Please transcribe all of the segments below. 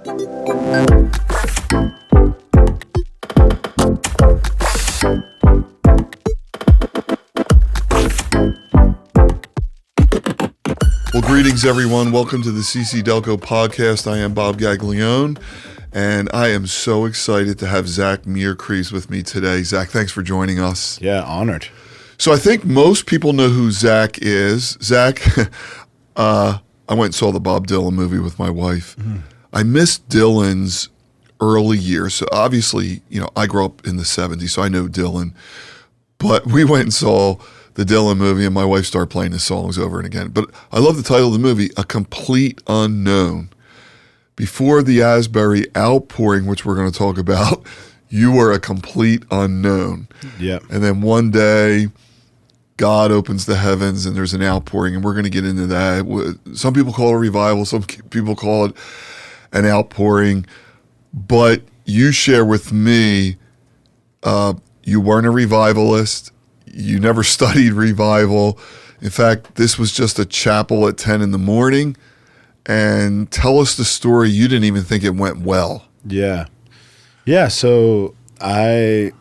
Well, greetings, everyone. Welcome to the ccdelco podcast. I am Bob Gaglione, and I am so excited to have Zach Meerkreebs with me today. Zach, thanks for joining us. Yeah, honored. So I think most people know who Zach is. Zach, I went and saw the Bob Dylan movie with my wife. I missed Dylan's early years. So obviously, I grew up in the 70s, so I know Dylan. But we went and saw the Dylan movie, and my wife started playing the songs over and again. But I love the title of the movie, A Complete Unknown. Before the Asbury outpouring, which we're going to talk about, you were a complete unknown. Yep. And then one day, God opens the heavens and there's an outpouring, and we're going to get into that. Some people call it a revival. Some people call it an outpouring. But you share with me, you weren't a revivalist. You never studied revival. In fact, this was just a chapel at 10 in the morning. And tell us the story. You didn't even think it went well. Yeah. Yeah, so I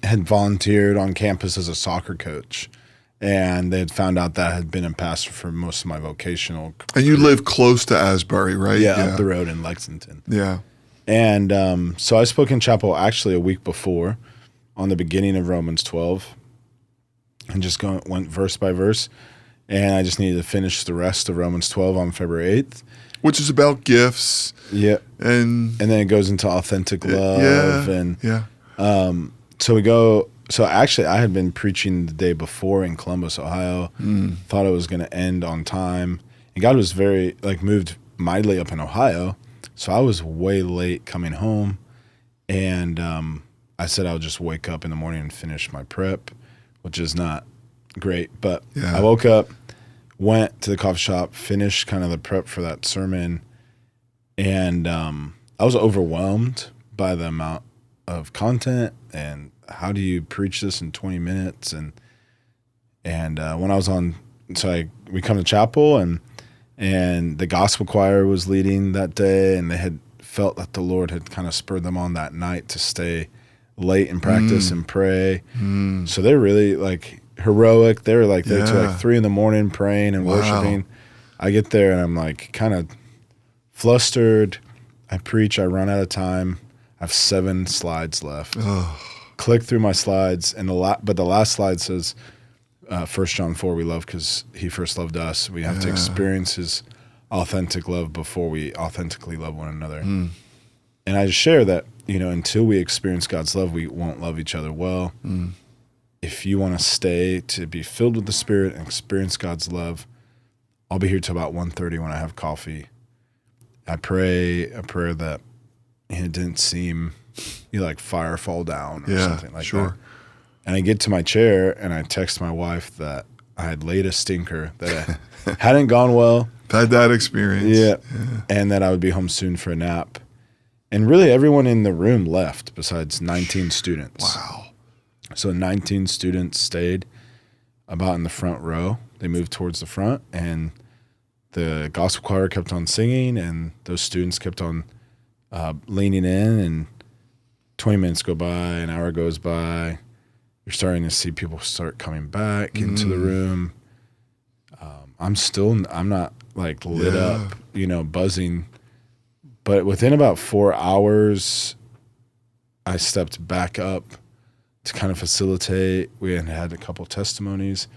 had volunteered on campus as a soccer coach, and they had found out that I had been a pastor for most of my vocational career. And you live close to Asbury, right? Yeah, up the road in Lexington. Yeah. And so I spoke in chapel actually a week before on the beginning of Romans 12 and just went verse by verse. And I just needed to finish the rest of Romans 12 on February 8th. Which is about gifts. Yeah. And then it goes into authentic love. Yeah. So actually I had been preaching the day before in Columbus, Ohio. Thought it was going to end on time. And God was very, moved mightily up in Ohio. So I was way late coming home. And I said I would just wake up in the morning and finish my prep, which is not great. But I woke up, went to the coffee shop, finished kind of the prep for that sermon. And I was overwhelmed by the amount of content and how do you preach this in 20 minutes? And when I was we come to chapel and the gospel choir was leading that day, and they had felt that the Lord had kind of spurred them on that night to stay late and practice and pray. So they're really heroic. They were there till 3 a.m. praying and worshiping. I get there and I'm kind of flustered. I preach. I run out of time. I have 7 slides left. Click through my slides, and but the last slide says, 1 John 4, we love because he first loved us. We have to experience his authentic love before we authentically love one another. And I just share that, until we experience God's love, we won't love each other well. If you want to stay to be filled with the Spirit and experience God's love, I'll be here till about 1:30 when I have coffee. I pray a prayer that it didn't seem like fire fall down or something like that. And I get to my chair and I text my wife that I had laid a stinker, that it hadn't gone well. Had that experience. Yeah. And that I would be home soon for a nap. And really everyone in the room left besides 19 students. Wow. So 19 students stayed about in the front row. They moved towards the front, and the gospel choir kept on singing, and those students kept on leaning in, and 20 minutes go by, an hour goes by. You're starting to see people start coming back into the room. I'm not lit up, buzzing. But within about 4 hours, I stepped back up to kind of facilitate. We had a couple testimonies.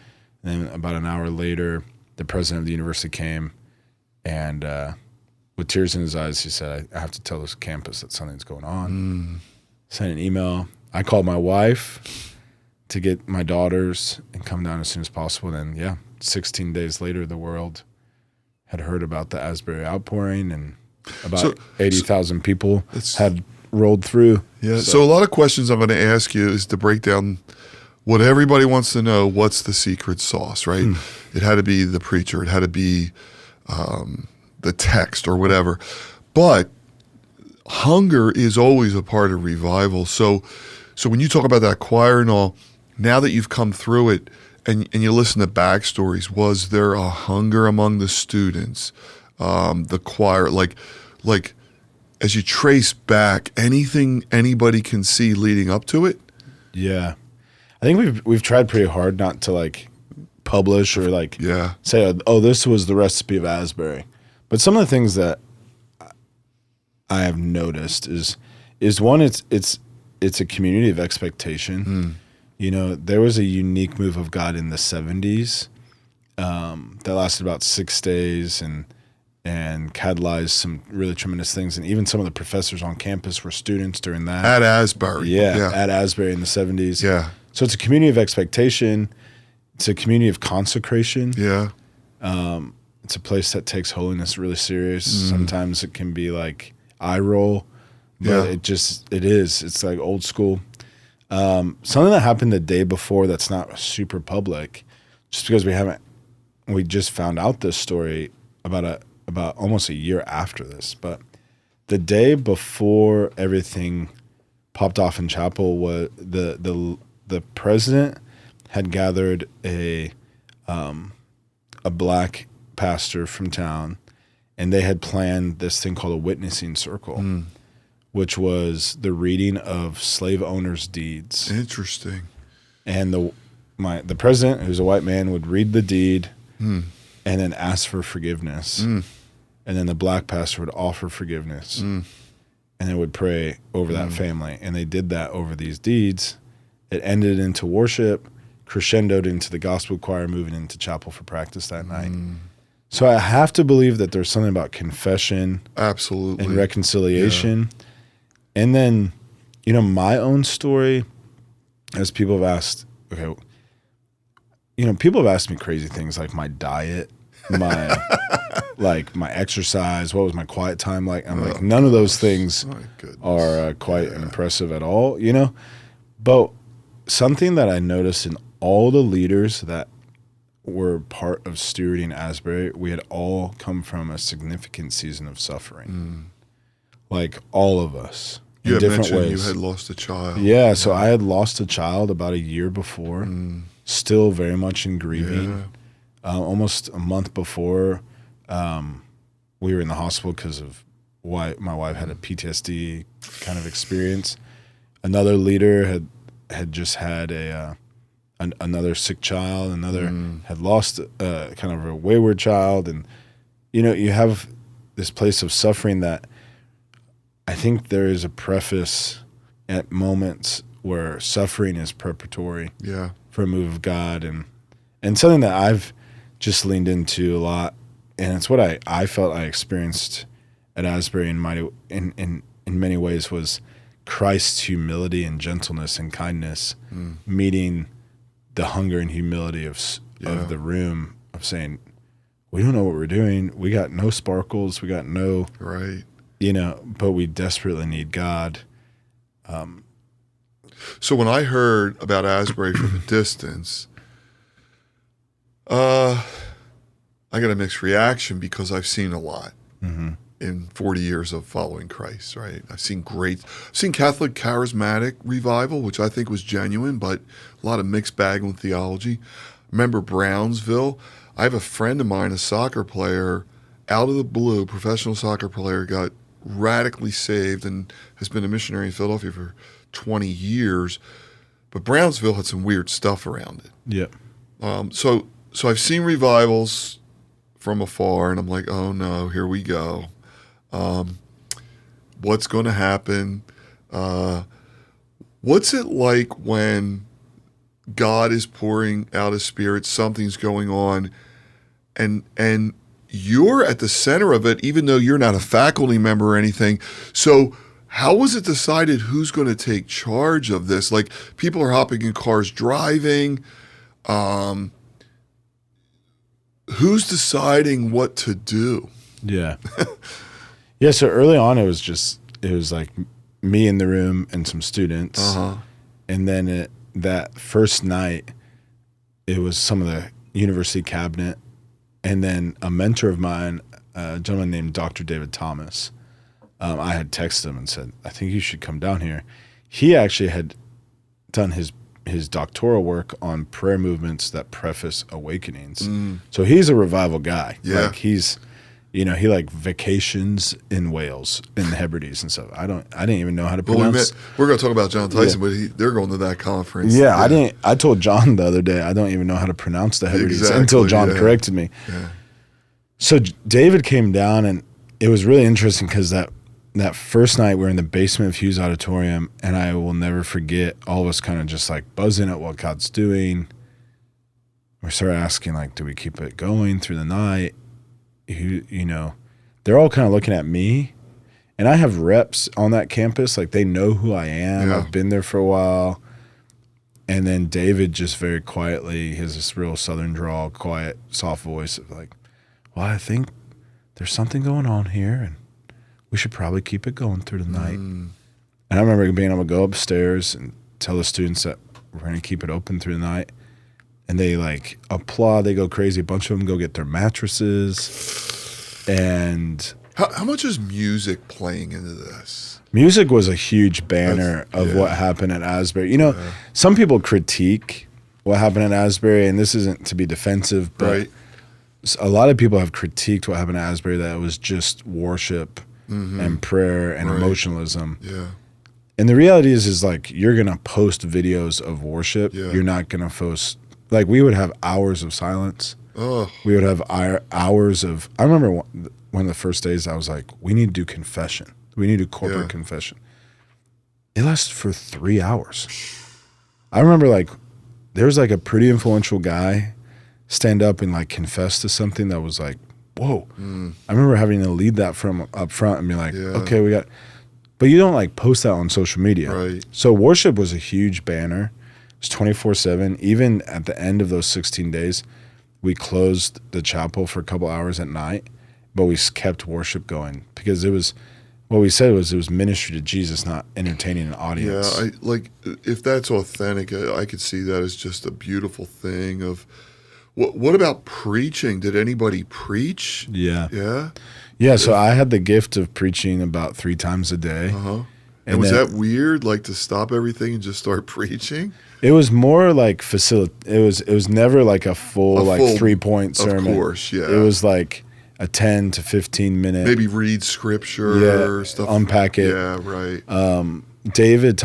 And then about an hour later, the president of the university came, and with tears in his eyes, he said, I have to tell this campus that something's going on. Sent an email. I called my wife to get my daughters and come down as soon as possible. And 16 days later, the world had heard about the Asbury outpouring, and about 80,000 people had rolled through. Yeah. So a lot of questions I'm going to ask you is to break down what everybody wants to know. What's the secret sauce, right? It had to be the preacher. It had to be the text or whatever. But hunger is always a part of revival. So when you talk about that choir and all, now that you've come through it and you listen to backstories, was there a hunger among the students, the choir? Like as you trace back, anything anybody can see leading up to it? Yeah. I think we've tried pretty hard not to like publish or like say, oh, this was the recipe of Asbury. But some of the things that I have noticed is one, it's a community of expectation. You know, there was a unique move of God in the 70s that lasted about 6 days and catalyzed some really tremendous things. And even some of the professors on campus were students during that. At Asbury. Yeah, at Asbury in the 70s. Yeah. So it's a community of expectation. It's a community of consecration. Yeah. It's a place that takes holiness really serious. Sometimes it can be like eye roll, but it is. It's like old school. Something that happened the day before that's not super public, just because we just found out this story about almost a year after this. But the day before everything popped off in chapel, was the president had gathered a black pastor from town, and they had planned this thing called a witnessing circle, which was the reading of slave owners' deeds. Interesting. And the president, who's a white man, would read the deed and then ask for forgiveness. And then the black pastor would offer forgiveness and then would pray over that family. And they did that over these deeds. It ended into worship, crescendoed into the gospel choir, moving into chapel for practice that night. So I have to believe that there's something about confession, absolutely, and reconciliation. And then, you know, my own story, as people have asked, okay, you know, people have asked me crazy things like my diet, my my exercise, what was my quiet time like? I'm like, none of those things are quite impressive at all, you know? But something that I noticed in all the leaders that were part of stewarding Asbury, we had all come from a significant season of suffering. Like all of us. You had different mentioned ways. you had lost a child. Yeah, so I had lost a child about a year before, still very much in grieving. Almost a month before, we were in the hospital because of why my wife had a PTSD kind of experience. Another leader had just had another sick child. Another had lost kind of a wayward child. And, you know, you have this place of suffering that I think there is a preface at moments where suffering is preparatory for a move of God. And something that I've just leaned into a lot, and it's what I felt I experienced at Asbury in many ways, was Christ's humility and gentleness and kindness meeting the hunger and humility of the room, of saying, we don't know what we're doing. We got no sparkles. We got no, you know, but we desperately need God. So when I heard about Asbury from a distance, I got a mixed reaction because I've seen a lot in 40 years of following Christ, right? I've seen Catholic charismatic revival, which I think was genuine, but a lot of mixed bag with theology. Remember Brownsville? I have a friend of mine, a soccer player, out of the blue, professional soccer player, got radically saved and has been a missionary in Philadelphia for 20 years. But Brownsville had some weird stuff around it. Yeah. So I've seen revivals from afar, and I'm like, oh no, here we go. What's going to happen? What's it like when God is pouring out His Spirit, something's going on, and you're at the center of it, even though you're not a faculty member or anything. So how was it decided who's going to take charge of this? Like, people are hopping in cars driving. Who's deciding what to do? Yeah. Yeah, so early on it was like me in the room and some students. And then that first night, it was some of the university cabinet. And then a mentor of mine, a gentleman named Dr. David Thomas, I had texted him and said, I think you should come down here. He actually had done his doctoral work on prayer movements that preface awakenings. So he's a revival guy. Yeah. Like He like vacations in Wales in the Hebrides and stuff. I didn't even know how to Well, pronounce. we're going to talk about John Tyson, but they're going to that conference. Yeah, I told John the other day I don't even know how to pronounce the Hebrides until John corrected me. Yeah. So David came down, and it was really interesting because that first night we were in the basement of Hughes Auditorium, and I will never forget all of us kind of just like buzzing at what God's doing. We started asking, like, do we keep it going through the night? They're all kind of looking at me, and I have reps on that campus. Like, they know who I am. Yeah. I've been there for a while. And then David just very quietly, he has this real Southern drawl, quiet, soft voice of like, well, I think there's something going on here, and we should probably keep it going through the night. And I remember being able to go upstairs and tell the students that we're going to keep it open through the night. And they like applaud, they go crazy. A bunch of them go get their mattresses. And how much is music playing into this? Music was a huge banner of what happened at Asbury. Some people critique what happened at Asbury, and this isn't to be defensive, but a lot of people have critiqued what happened at Asbury, that it was just worship and prayer and emotionalism. Yeah. And the reality is like, you're going to post videos of worship. Yeah. You're not going to post, like, we would have hours of silence. Oh. We would have hours of, I remember one of the first days I was like, we need to do confession. We need to do corporate confession. It lasted for 3 hours. I remember like, there was like a pretty influential guy stand up and like confess to something that was like, whoa. I remember having to lead that from up front and be like, okay, we got, but you don't like post that on social media. Right. So worship was a huge banner. It was 24/7. Even at the end of those 16 days, we closed the chapel for a couple hours at night, but we kept worship going because it was, what we said was it was ministry to Jesus, not entertaining an audience. Yeah, if that's authentic, I could see that as just a beautiful thing of, what about preaching? Did anybody preach? Yeah. Yeah? Yeah, so I had the gift of preaching about 3 times a day. Uh-huh. And was that weird, like to stop everything and just start preaching? It was more like it was never like a full 3-point sermon. Of course, yeah. It was like a 10 to 15 minute. Maybe read scripture, stuff. Unpack it. Yeah, right. Dr. David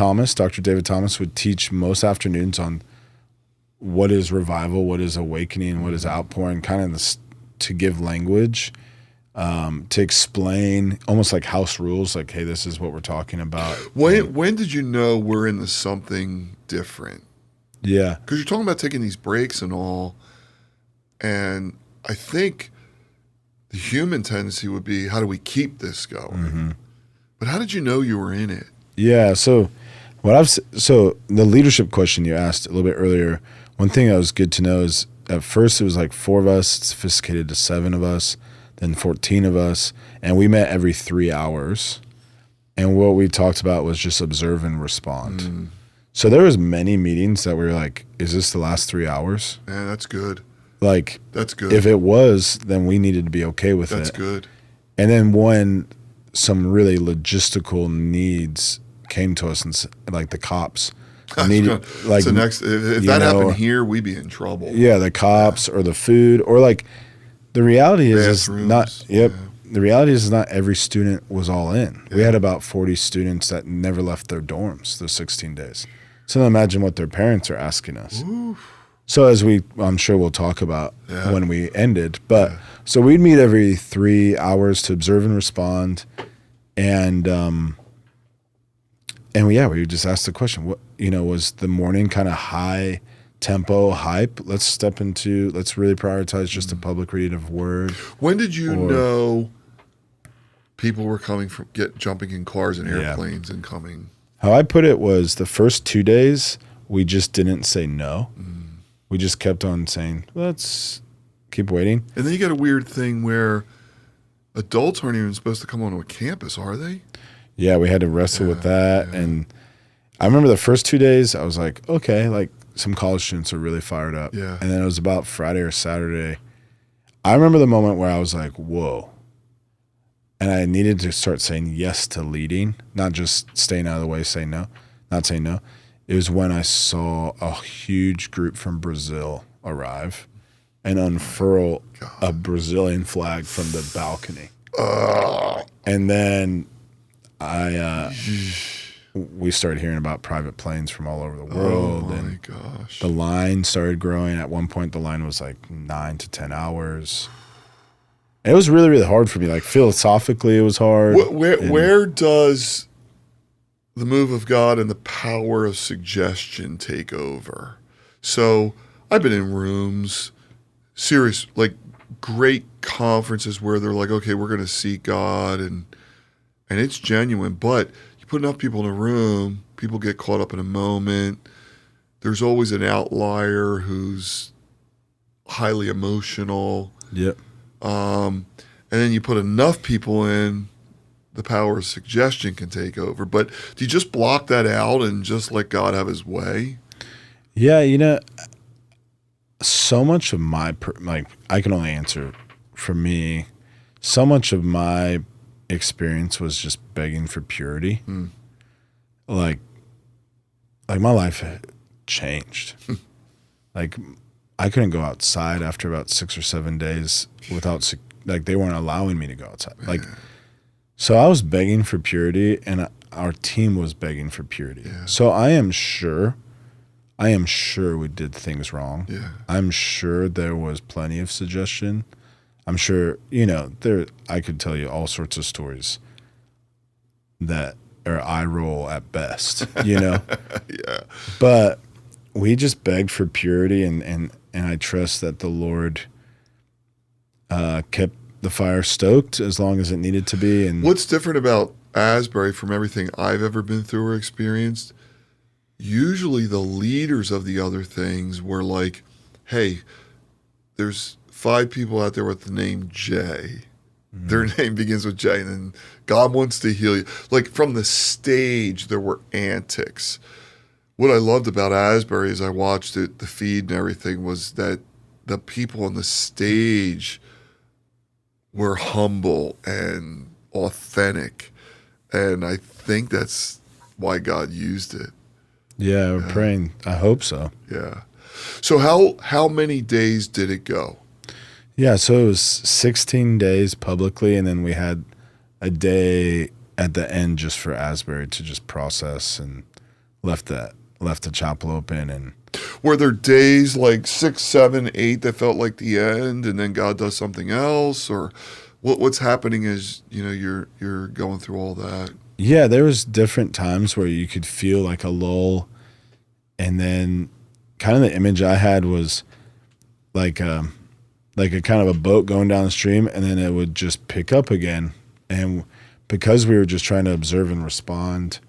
Thomas would teach most afternoons on what is revival, what is awakening, what is outpouring, kind of to give language, to explain almost like house rules, like, hey, this is what we're talking about. When did you know we're into something different? Yeah. Because you're talking about taking these breaks and all, and I think the human tendency would be, how do we keep this going? But how did you know you were in it? Yeah, so the leadership question you asked a little bit earlier, one thing that was good to know is at first it was like 4 of us, sophisticated to 7 of us, then 14 of us, and we met every 3 hours. And what we talked about was just observe and respond. So there was many meetings that we were like, is this the last 3 hours? Man, that's good. Like, that's good. If it was, then we needed to be okay with That's it. good. And then when some really logistical needs came to us, and like the cops needed, like, so if that happened here, we'd be in trouble. Yeah, the cops or the food, or like the reality is not. Yep. The reality is not every student was all in. We had about 40 students that never left their dorms those 16 days. So now imagine what their parents are asking us. Oof. So as I'm sure we'll talk about when we ended, but so we'd meet every 3 hours to observe and respond, and we would just ask the question, what, was the morning kind of high tempo hype? Let's really prioritize just a public reading of word. When did you know people were coming jumping in cars and airplanes and coming? How I put it was the first 2 days, we just didn't say no. We just kept on saying, let's keep waiting. And then you get a weird thing where adults aren't even supposed to come onto a campus, are they? Yeah, we had to wrestle with that. Yeah. And I remember the first 2 days, I was like, okay, like some college students are really fired up. Yeah. And then it was about Friday or Saturday. I remember the moment where I was like, whoa. And I needed to start saying yes to leading, not just staying out of the way, saying no, not saying no. It was when I saw a huge group from Brazil arrive. and unfurl a Brazilian flag from the balcony. And then we started hearing about private planes from all over the world. Oh, my and gosh. the line started growing. At one point, the line was like 9 to 10 hours. It was really, really hard for me. Like, philosophically, it was hard. Where does the move of God and the power of suggestion take over? So I've been in rooms, serious, like great conferences where they're like, okay, we're going to seek God, and it's genuine. But you put enough people in a room, people get caught up in a moment. There's always an outlier who's highly emotional. Yep. And then you put enough people in, the power of suggestion can take over. But do you just block that out and just let God have his way? Yeah, so much of my, I can only answer for me, so much of my experience was just begging for purity. Like my life changed. Like, I couldn't go outside after about 6 or 7 days without, like, they weren't allowing me to go outside. Like, so I was begging for purity, and our team was begging for purity. Yeah. So I am sure we did things wrong. Yeah. I'm sure there was plenty of suggestion. I'm sure, I could tell you all sorts of stories that are eye roll at best, Yeah. But we just begged for purity, and I trust that the Lord kept the fire stoked as long as it needed to be. And What's different about Asbury from everything I've ever been through or experienced? Usually the leaders of the other things were like, hey, there's 5 people out there with the name J. Their name begins with J, and then God wants to heal you. Like, from the stage, there were antics. What I loved about Asbury as I watched it, the feed and everything, was that the people on the stage were humble and authentic. And I think that's why God used it. yeah, we're praying. I hope so. Yeah. So how many days did it go? Yeah, so it was 16 days publicly, and then we had a day at the end just for Asbury to just process, and left the chapel open. And Were there days like 6, 7, 8 that felt like the end, and then God does something else, or what's happening as you're going through all that? yeah, there was different times where you could feel like a lull, and then kind of the image I had was like a kind of a boat going down the stream, and then it would just pick up again. And because we were just trying to observe and respond,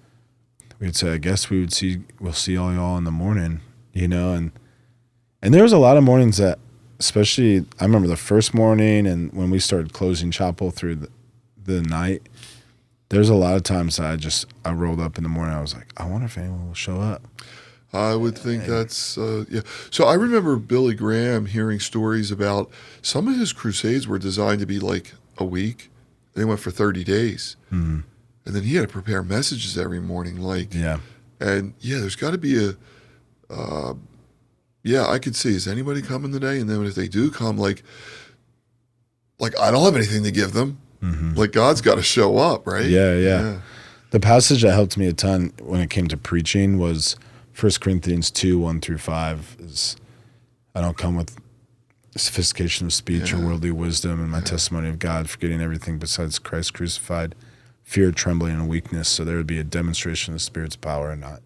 we'd say, I guess we'll see all y'all in the morning, and there was a lot of mornings that, especially, I remember the first morning, and when we started closing chapel through the night, there's a lot of times that I rolled up in the morning. I was like, I wonder if anyone will show up. I would think that's, yeah. So I remember Billy Graham hearing stories about some of his crusades were designed to be like a week. They went for 30 days. Mm-hmm. And then he had to prepare messages every morning. Yeah. And there's got to be I could see, is anybody coming today? And then if they do come, like I don't have anything to give them. Mm-hmm. Like, God's got to show up, right? Yeah. The passage that helped me a ton when it came to preaching was 1 Corinthians 2, 1-5 is, I don't come with sophistication of speech or worldly wisdom, and my testimony of God, forgetting everything besides Christ crucified, fear, trembling, and weakness. So there would be a demonstration of the Spirit's power and not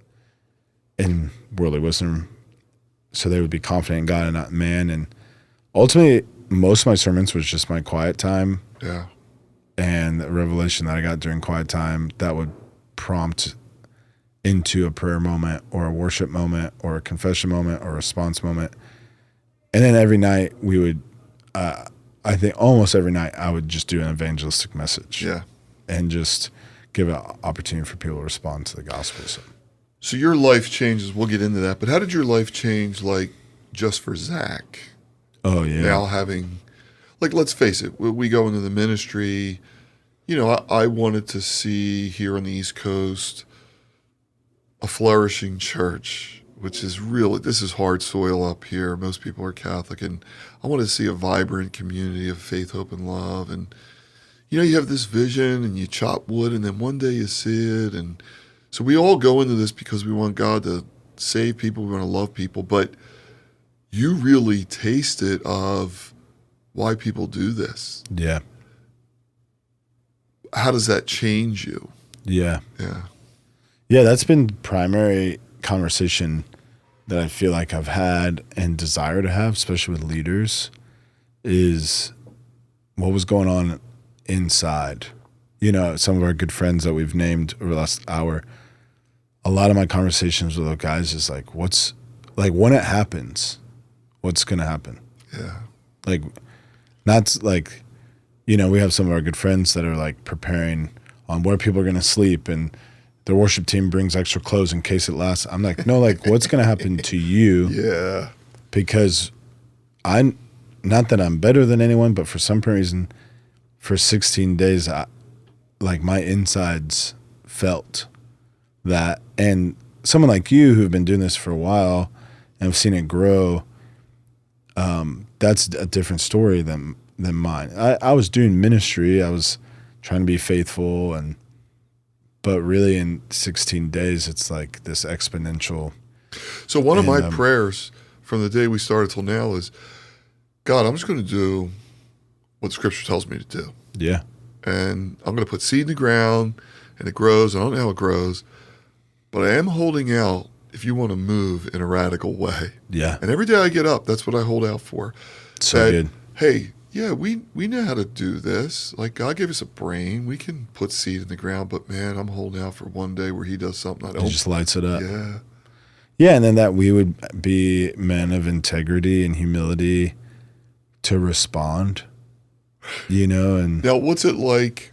in worldly wisdom. So they would be confident in God and not in man. And ultimately, most of my sermons was just my quiet time. Yeah. And the revelation that I got during quiet time that would prompt into a prayer moment or a worship moment or a confession moment or a response moment. And then every night we would, I think almost every night I would just do an evangelistic message. Yeah. And just give an opportunity for people to respond to the gospel. So your life changes. We'll get into that. But how did your life change, like, just for Zach? Oh, yeah. Now having, like, let's face it, we go into the ministry. I wanted to see here on the East Coast a flourishing church which is really, this is hard soil up here. Most people are Catholic, and I want to see a vibrant community of faith, hope, and love. And, you have this vision and you chop wood, and then one day you see it. And so we all go into this because we want God to save people, we want to love people, but you really taste it of why people do this. Yeah. How does that change you? Yeah. Yeah. Yeah, that's been primary conversation that I feel like I've had and desire to have, especially with leaders, is what was going on inside. Some of our good friends that we've named over the last hour, a lot of my conversations with those guys is like, what's, like, when it happens, what's going to happen? Yeah. Like, not like, we have some of our good friends that are like preparing on where people are going to sleep, and their worship team brings extra clothes in case it lasts. I'm like, no, like, what's going to happen to you? Yeah. Because not that I'm better than anyone, but for some reason, for 16 days, my insides felt that. And someone like you who've been doing this for a while and have seen it grow, that's a different story than mine. I was doing ministry. I was trying to be faithful, but really in 16 days, it's like this exponential. So one of my prayers from the day we started till now is, God, I'm just going to do what Scripture tells me to do. Yeah. And I'm going to put seed in the ground, and it grows. I don't know how it grows, but I am holding out if you want to move in a radical way. Yeah. And every day I get up, that's what I hold out for. So good. Hey, yeah, we know how to do this. Like, God gave us a brain. We can put seed in the ground, but man, I'm holding out for one day where he does something I don't. He just lights it up. Yeah. Yeah, and then that we would be men of integrity and humility to respond, and Now, what's it like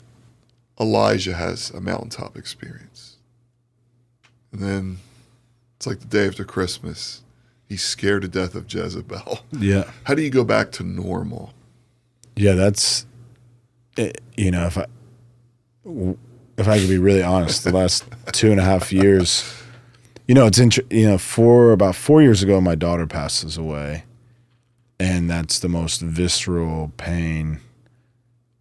Elijah has a mountaintop experience? And then it's like the day after Christmas. He's scared to death of Jezebel. Yeah. How do you go back to normal? Yeah, that's, if I could be really honest, the last 2.5 years, it's for about 4 years ago, my daughter passes away, and that's the most visceral pain,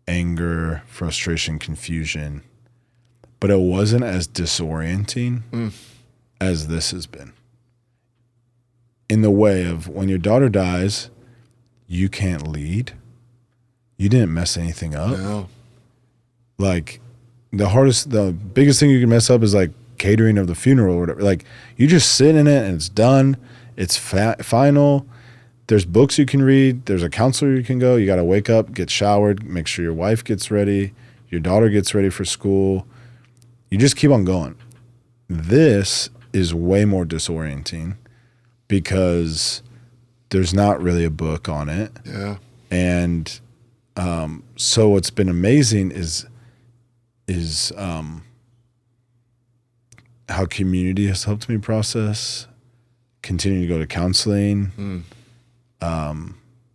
anger, frustration, confusion, but it wasn't as disorienting as this has been. In the way of when your daughter dies, you can't lead. You didn't mess anything up. No. Like the biggest thing you can mess up is like catering of the funeral or whatever. Like you just sit in it and it's done. It's final. There's books you can read. There's a counselor you can go. You got to wake up, get showered, make sure your wife gets ready, your daughter gets ready for school. You just keep on going. This is way more disorienting because there's not really a book on it. Yeah. And so what's been amazing is how community has helped me process, continue to go to counseling,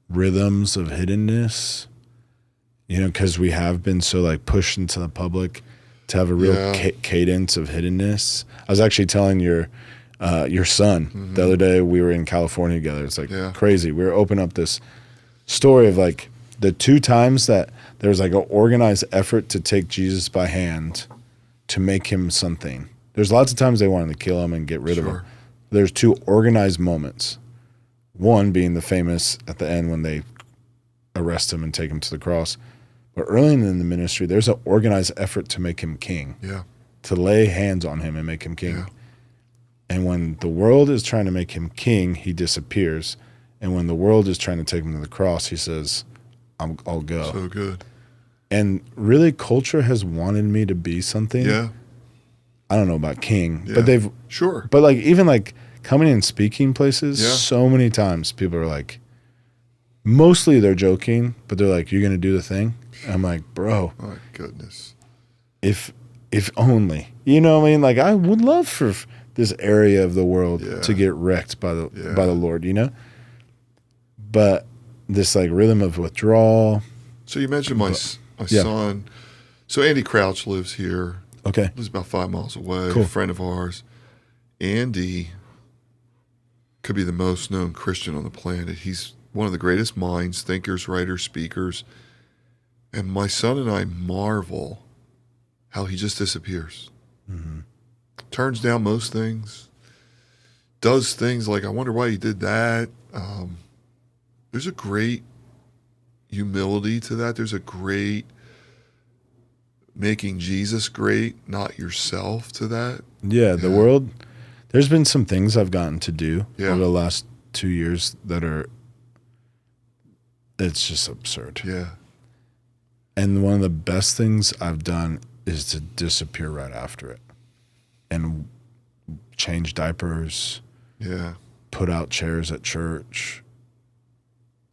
rhythms of hiddenness, because we have been so like pushed into the public to have a real cadence of hiddenness. I was actually telling your son the other day, we were in California together. It's like crazy. We were opening up this story of like the 2 times that there was like an organized effort to take Jesus by hand to make him something. There's lots of times they wanted to kill him and get rid of him. There's 2 organized moments. One being the famous at the end when they arrest him and take him to the cross. But early in the ministry, there's an organized effort to make him king. Yeah. To lay hands on him and make him king. Yeah. And when the world is trying to make him king, he disappears. And when the world is trying to take him to the cross, he says, I'll go. So good. And really, culture has wanted me to be something. Yeah. I don't know about king, but they've... Sure. But like even like coming and speaking places, Yeah. so many times people are like, mostly they're joking, but they're like, you're going to do the thing? And I'm like, bro. My goodness. If only. You know what I mean? Like I would love for this area of the world to get wrecked by the Lord, But this like rhythm of withdrawal. So you mentioned my son. So Andy Crouch lives here. Okay. Lives about 5 miles away. Cool. A friend of ours. Andy could be the most known Christian on the planet. He's one of the greatest minds, thinkers, writers, speakers. And my son and I marvel how he just disappears. Mm-hmm. Turns down most things. Does things like, I wonder why he did that. There's a great humility to that. There's a great making Jesus great, not yourself, to that. Yeah, the world, there's been some things I've gotten to do Yeah. over the last 2 years that are, it's just absurd. Yeah. And one of the best things I've done is to disappear right after it and change diapers, Yeah. put out chairs at church.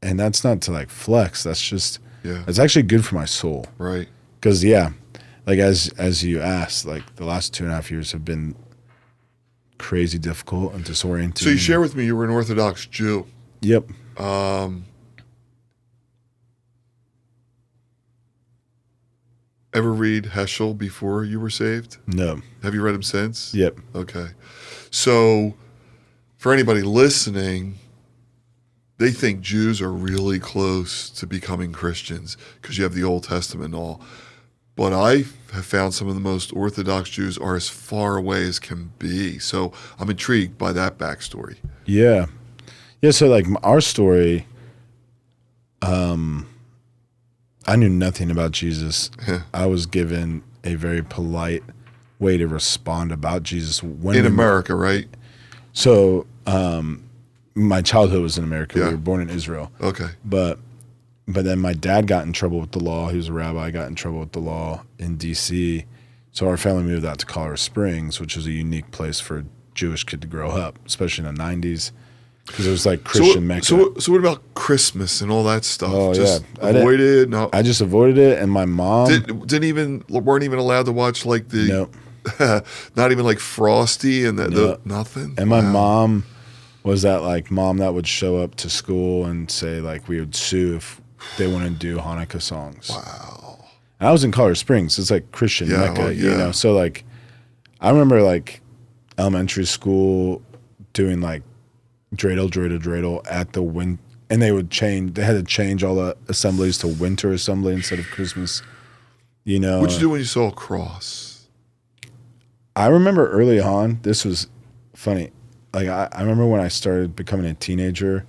And that's not to like flex. That's just, Yeah. it's actually good for my soul. Right. Because, yeah, like as you asked, like the last 2.5 years have been crazy difficult and disorienting. So you share with me you were an Orthodox Jew. Yep. Ever read Heschel before you were saved? No. Have you read him since? Yep. Okay. So for anybody listening, they think Jews are really close to becoming Christians because you have the Old Testament and all. But I have found some of the most Orthodox Jews are as far away as can be. So I'm intrigued by that backstory. Yeah. Yeah, so like our story, I knew nothing about Jesus. I was given a very polite way to respond about Jesus. In America, right? So my childhood was in America. Yeah. We were born in Israel. Okay. But then my dad got in trouble with the law. He was a rabbi, got in trouble with the law in D.C. So our family moved out to Colorado Springs, which is a unique place for a Jewish kid to grow up, especially in the 90s, because it was like Christian Mecca. So what about Christmas and all that stuff? Oh, just yeah. avoid it? No. I just avoided it, and my mom weren't even allowed to watch like the not even like Frosty and the nothing. And my mom was that like mom that would show up to school and say like we would sue if they wouldn't do Hanukkah songs. Wow. And I was in Colorado Springs. It's like Christian Mecca, you know. So like I remember like elementary school doing like dreidel at the and they had to change all the assemblies to winter assembly instead of Christmas. You know. What'd you do when you saw a cross? I remember early on, this was funny. Like I remember when I started becoming a teenager,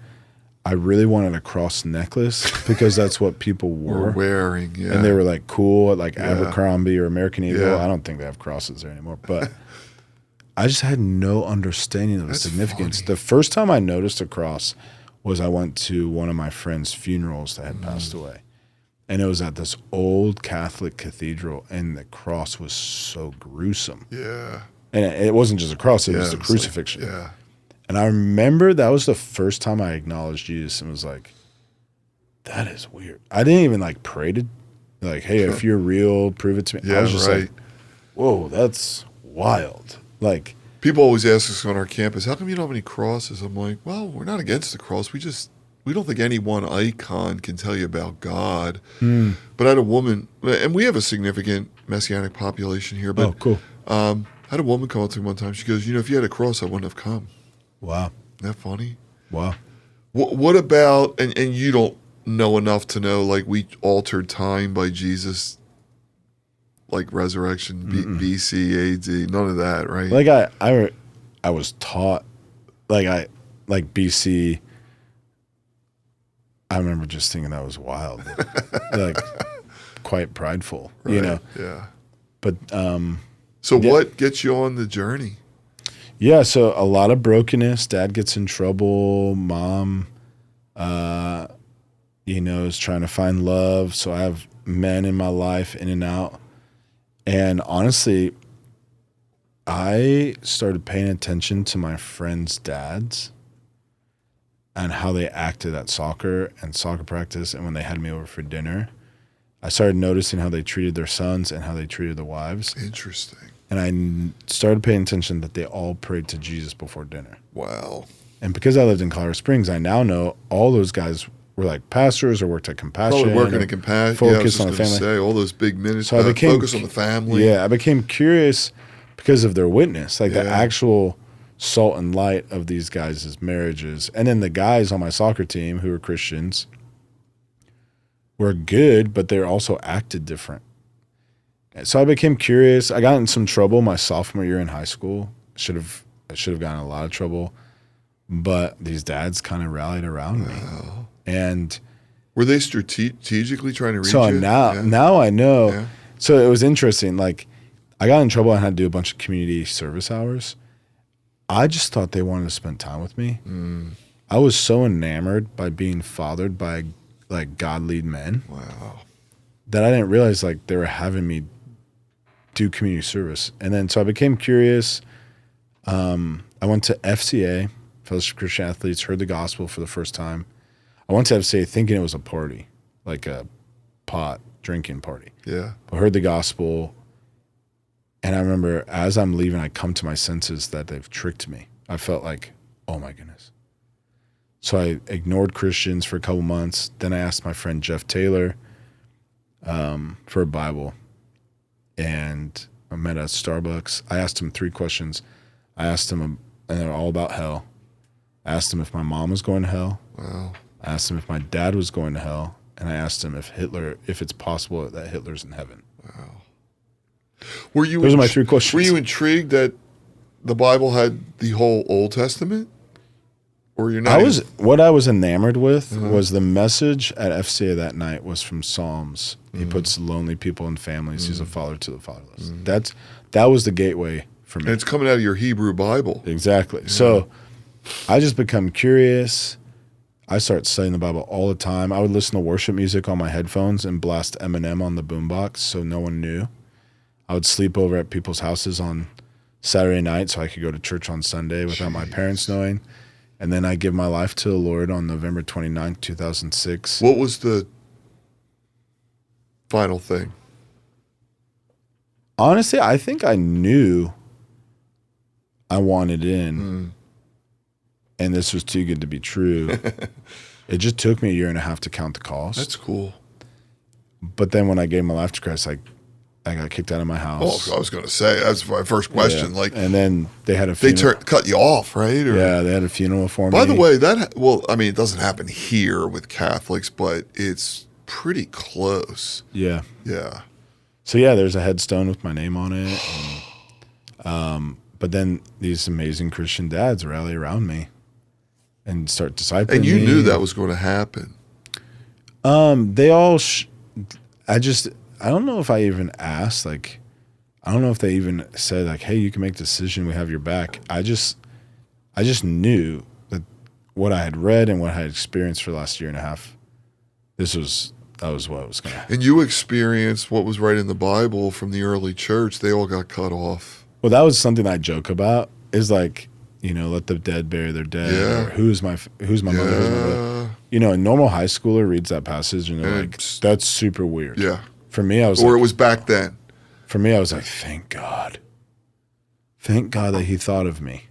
I really wanted a cross necklace because that's what people wore. Were wearing, yeah. And they were like cool at like Abercrombie or American Eagle. Yeah. I don't think they have crosses there anymore, but I just had no understanding of the significance. Funny. The first time I noticed a cross was I went to one of my friend's funerals that had passed away. And it was at this old Catholic cathedral, and the cross was so gruesome. Yeah. And it wasn't just a cross, it was the crucifixion. Like, yeah. And I remember that was the first time I acknowledged Jesus and was like, that is weird. I didn't even like pray to, like, hey, if you're real, prove it to me. Yeah, I was just right. like, whoa, that's wild. Like, people always ask us on our campus, how come you don't have any crosses? I'm like, well, we're not against the cross. We don't think any one icon can tell you about God. But I had a woman, and we have a significant Messianic population here, but cool. I had a woman come up to me one time. She goes, if you had a cross, I wouldn't have come. Wow. Isn't that funny? Wow. What about, and you don't know enough to know, like we altered time by Jesus, like resurrection, BC, AD, none of that, right? Like I was taught, like BC, I remember just thinking that was wild. Like quite prideful, right. you know? Yeah. But, so what gets you on the journey? yeah, so a lot of brokenness. Dad gets in trouble. Mom, is trying to find love. So I have men in my life in and out. And honestly, I started paying attention to my friends' dads and how they acted at soccer and soccer practice and when they had me over for dinner. I started noticing how they treated their sons and how they treated their wives. Interesting. And I started paying attention that they all prayed to Jesus before dinner. Wow. And because I lived in Colorado Springs, I now know all those guys were like pastors or worked at Compassion. Probably working at Compassion. Focus on the family. Say, all those big ministries. So I became focus on the family. Yeah, I became curious because of their witness, like the actual salt and light of these guys' marriages. And then the guys on my soccer team who were Christians were good, but they also acted different. So I became curious. I got in some trouble my sophomore year in high school. I should have gotten in a lot of trouble, but these dads kind of rallied around me. And were they strategically trying to reach so you? now I know. Yeah. So it was interesting. Like, I got in trouble and had to do a bunch of community service hours. I just thought they wanted to spend time with me. I was so enamored by being fathered by like God-lead men. Wow. That I didn't realize like they were having me do community service. And then so I became curious. I went to FCA, Fellowship of Christian Athletes, heard the gospel for the first time. I went to FCA thinking it was a party, like a pot drinking party. Yeah. I heard the gospel. And I remember as I'm leaving, I come to my senses that they've tricked me. I felt like, oh my goodness. So I ignored Christians for a couple months. Then I asked my friend Jeff Taylor for a Bible. And I met at Starbucks. I asked him 3 questions. I asked him, and they're all about hell. I asked him if my mom was going to hell. Wow. I asked him if my dad was going to hell. And I asked him if it's possible that Hitler's in heaven. Wow. Those are my 3 questions. Were you intrigued that the Bible had the whole Old Testament? Or you're not? What I was enamored with was the message at FCA that night was from Psalms. He puts lonely people in families. He's a father to the fatherless. That was the gateway for me. And it's coming out of your Hebrew Bible. Exactly. Yeah. So I just become curious. I started studying the Bible all the time. I would listen to worship music on my headphones and blast Eminem on the boombox so no one knew. I would sleep over at people's houses on Saturday night so I could go to church on Sunday without my parents knowing. And then I give my life to the Lord on November 29th, 2006. What was the final thing? Honestly, I think I knew I wanted in, and this was too good to be true. It just took me a year and a half to count the cost. That's cool. But then when I gave my life to Christ, I got kicked out of my house. Oh, I was going to say, that's my first question. Yeah. And then they had a funeral. They cut you off, right? Or, yeah, they had a funeral for me. By the way, it doesn't happen here with Catholics, but it's pretty close. Yeah. Yeah. So yeah, there's a headstone with my name on it. And, but then these amazing Christian dads rally around me and start discipling me. And you knew that was going to happen. They all, I don't know if I even asked, like, I don't know if they even said like, hey, you can make a decision. We have your back. I just knew that what I had read and what I had experienced for the last year and a half, that was what was going to happen. And you experienced what was right in the Bible from the early church. They all got cut off. Well, that was something I joke about is like, let the dead bury their dead. Yeah. Or who's my mother? Who's my mother? A normal high schooler reads that passage and they're like, that's super weird. Yeah. For me, I was it was back then. For me, I was like, thank God. Thank God that he thought of me.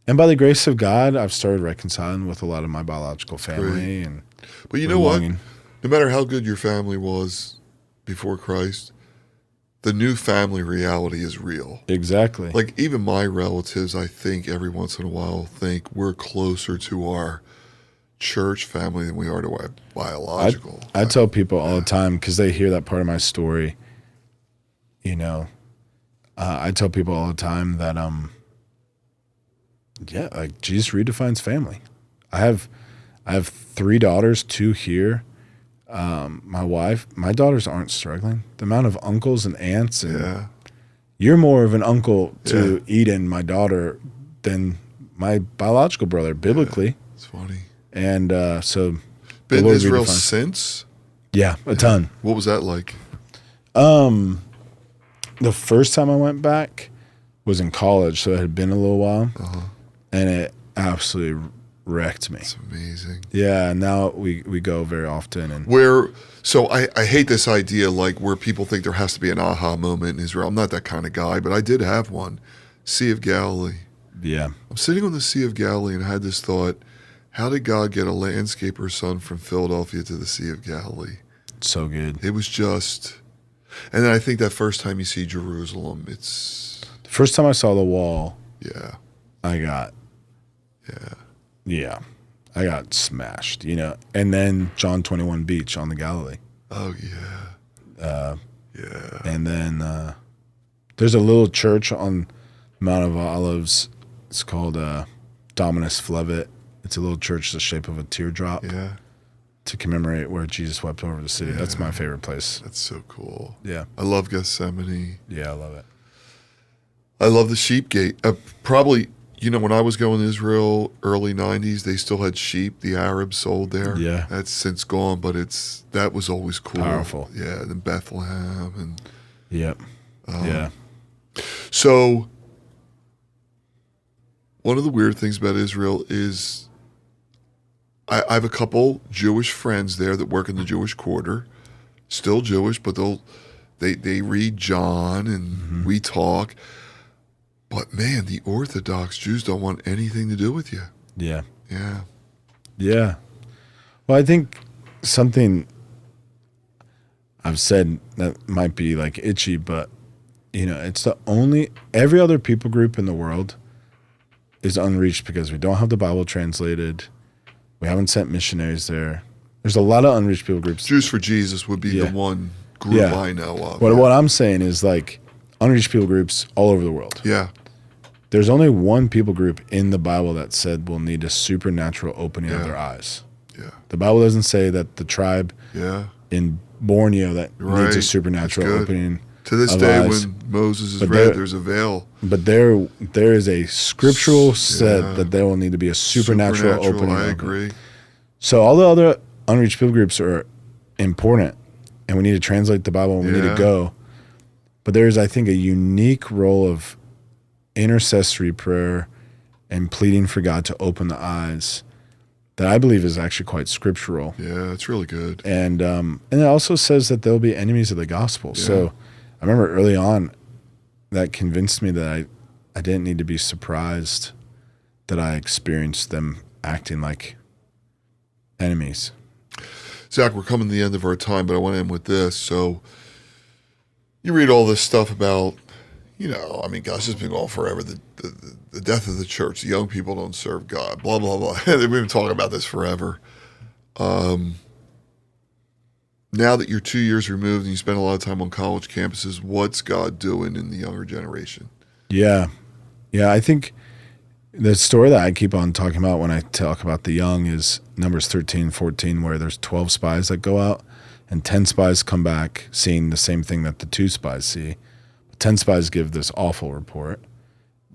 And by the grace of God, I've started reconciling with a lot of my biological family. But you know what? No matter how good your family was before Christ, the new family reality is real. Exactly. Like even my relatives, I think every once in a while think we're closer to our church family than we are to our biological. I tell people all the time because they hear that part of my story. I tell people all the time that like Jesus redefines family. I have 3 daughters, 2 here. My wife, my daughters aren't struggling. The amount of uncles and aunts, and you're more of an uncle to Eden, my daughter, than my biological brother, biblically. Yeah, it's funny. And so, been in Israel since? Yeah, a ton. What was that like? The first time I went back was in college, so it had been a little while, and it absolutely wrecked me. It's amazing. Yeah, now we go very often. And so I hate this idea like where people think there has to be an aha moment in Israel. I'm not that kind of guy, but I did have one. Sea of Galilee. Yeah. I'm sitting on the Sea of Galilee and had this thought, how did God get a landscaper's son from Philadelphia to the Sea of Galilee? So good. It was just, and then I think that first time you see Jerusalem, it's... The first time I saw the wall. Yeah. I got I got smashed, and then John 21 Beach on the Galilee. Oh yeah. And then there's a little church on Mount of Olives. It's called Dominus Flevit. It's a little church the shape of a teardrop. Yeah. To commemorate where Jesus wept over the city. Yeah. That's my favorite place. That's so cool. Yeah. I love Gethsemane. Yeah, I love it. I love the sheep gate. Probably, when I was going to Israel, early 90s, they still had sheep. The Arabs sold there. Yeah. That's since gone, but that was always cool. Powerful. Yeah, and Bethlehem. And yep. Yeah. So one of the weird things about Israel is I have a couple Jewish friends there that work in the Jewish Quarter, still Jewish, but they read John and we talk. But man, the Orthodox Jews don't want anything to do with you. Yeah. Yeah. Yeah. Well, I think something I've said that might be like itchy, but it's every other people group in the world is unreached because we don't have the Bible translated. We haven't sent missionaries there. There's a lot of unreached people groups. Jews for Jesus would be the one group I know of. But what I'm saying is like unreached people groups all over the world. Yeah. There's only one people group in the Bible that said we'll need a supernatural opening of their eyes. Yeah. The Bible doesn't say that the tribe in Borneo that needs a supernatural opening. To this day, when Moses is read, there's a veil. But there is a scriptural set that there will need to be a supernatural opening. I agree. So all the other unreached people groups are important, and we need to translate the Bible, and we need to go. But there is, I think, a unique role of intercessory prayer and pleading for God to open the eyes that I believe is actually quite scriptural. Yeah, it's really good. And it also says that there'll be enemies of the gospel. Yeah. So I remember early on that convinced me that I didn't need to be surprised that I experienced them acting like enemies. Zach, we're coming to the end of our time, but I want to end with this. So you read all this stuff about, gosh, it's been going on forever. The death of the church, the young people don't serve God, blah, blah, blah. We've been talking about this forever. Now that you're 2 years removed and you spend a lot of time on college campuses, what's God doing in the younger generation? Yeah. Yeah, I think the story that I keep on talking about when I talk about the young is Numbers 13, 14, where there's 12 spies that go out and 10 spies come back seeing the same thing that the 2 spies see. 10 spies give this awful report,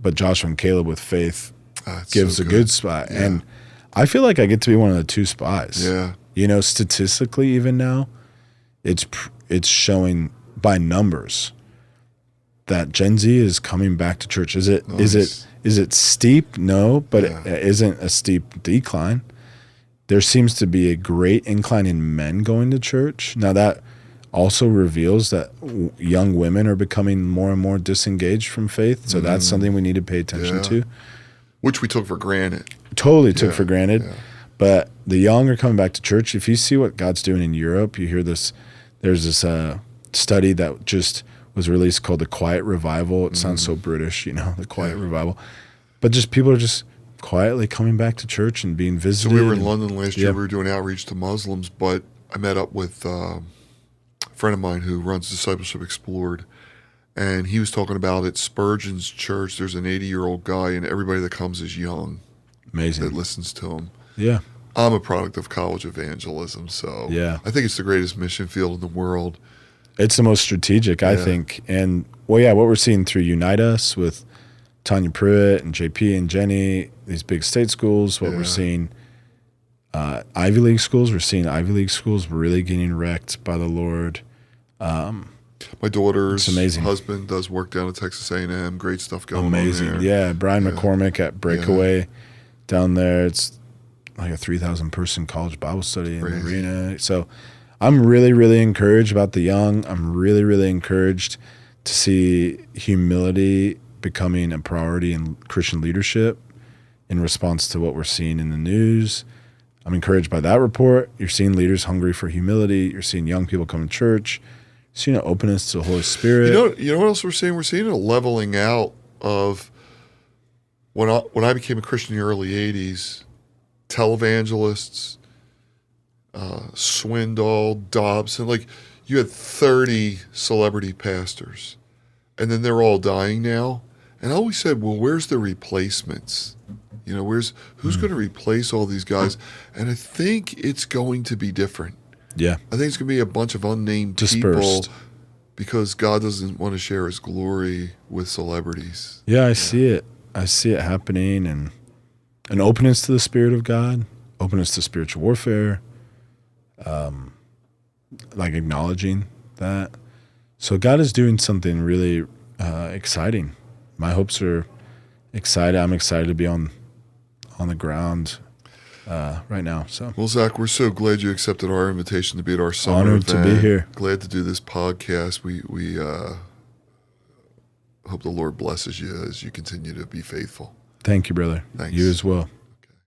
but Joshua and Caleb with faith gives so a good spy. Yeah. And I feel like I get to be one of the 2 spies. Yeah. Statistically even now, it's showing by numbers that Gen Z is coming back to church. Is it steep? No, but it isn't a steep decline. There seems to be a great incline in men going to church. Now that also reveals that young women are becoming more and more disengaged from faith. So that's something we need to pay attention to. Which we took for granted. Totally took for granted. Yeah. But the young are coming back to church. If you see what God's doing in Europe, you hear this. There's this study that just was released called The Quiet Revival. It sounds so British, The Quiet Revival. But just people are just quietly coming back to church and being visited. So we were in London last year. We were doing outreach to Muslims, but I met up with a friend of mine who runs Discipleship Explored, and he was talking about at Spurgeon's church, there's an 80-year-old guy, and everybody that comes is young. Amazing. That listens to him. Yeah. I'm a product of college evangelism, so I think it's the greatest mission field in the world. It's the most strategic, I think. And, what we're seeing through Unite Us with Tanya Pruitt and JP and Jenny, these big state schools, we're seeing Ivy League schools. We're seeing Ivy League schools really getting wrecked by the Lord. My daughter's husband does work down at Texas A&M. Great stuff going on there. Yeah, Brian McCormick at Breakaway down there. It's like a 3,000 person college Bible study in the arena. So I'm really, really encouraged about the young. I'm really, really encouraged to see humility becoming a priority in Christian leadership in response to what we're seeing in the news. I'm encouraged by that report. You're seeing leaders hungry for humility. You're seeing young people come to church. You're seeing an openness to the Holy Spirit. You know what else we're seeing? We're seeing a leveling out of when I became a Christian in the early 80s, televangelists, Swindoll, Dobson, like you had 30 celebrity pastors, and then they're all dying now. And I always said, well, where's the replacements? You know, who's going to replace all these guys? And I think it's going to be different. Yeah. I think it's going to be a bunch of unnamed Dispersed. people because God doesn't want to share his glory with celebrities. Yeah, I see it. I see it happening, and an openness to the Spirit of God, openness to spiritual warfare, like acknowledging that. So God is doing something really exciting. My hopes are excited. I'm excited to be on the ground right now. So, well, Zach, we're so glad you accepted our invitation to be at our summer honored event. to be here. Glad to do this podcast. We hope the Lord blesses you as you continue to be faithful. Thank you, brother. Thanks. You as well.